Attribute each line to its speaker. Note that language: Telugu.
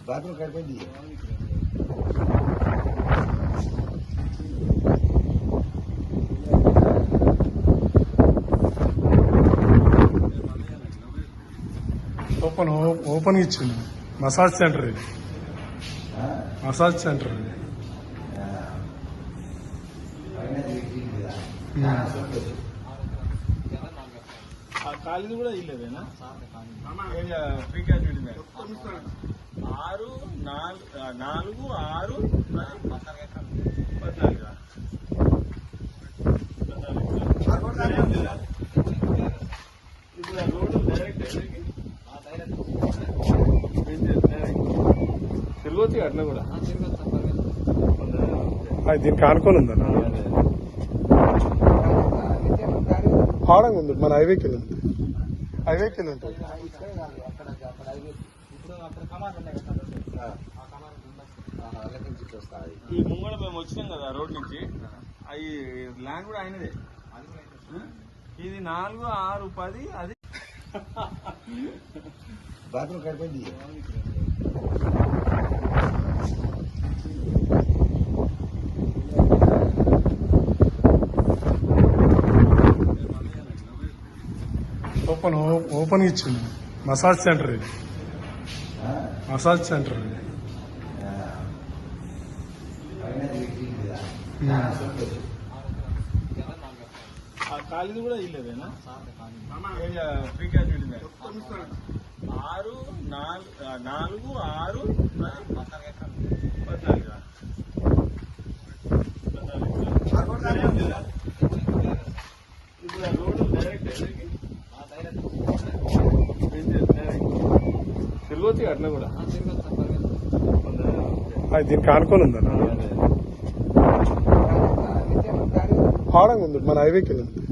Speaker 1: బాత్రూమ్ కడిపోయింది.
Speaker 2: ఓపెన్ ఇచ్చింది మసాజ్ సెంటర్ ఇది. మసాజ్ సెంటర్ ఇది.
Speaker 3: కాలేజీ కూడా ఇల్లేదేనా ఫ్రీ గ్రాడ్యుయేట్ 4 6 ఇప్పుడు ఆ రోడ్డు డైరెక్ట్ తిరగొచ్చు అట్లా కూడా
Speaker 2: దీనికి ఆనుకొని ఉందన్న హాడంగా ఉంది. మన హైవేకి ఉంది. హైవేకి ఉంటుంది.
Speaker 3: ఈ ముంగడ మేము వచ్చినాం కదా రోడ్ నుంచి అవి ల్యాండ్ కూడా అయినదే. ఇది 4 6 10 అది
Speaker 1: బాత్రూమ్ కడిపోయింది.
Speaker 2: ఓపెన్ ఇచ్చింది మసాజ్ సెంటర్ ఇది. మసాజ్ సెంటర్ ఇది.
Speaker 3: కాలేజీ కూడా ఇల్లేదేనా ఫ్రీ గ్రాడ్యుయేట్ 4 6 ఇప్పుడు ఆ రోడ్డు డైరెక్ట్ తిరగొచ్చు అట్లా కూడా
Speaker 2: దీనికి ఆనుకొని ఉందన్న హాడంగా ఉంది. మన హైవేకి ఉంది.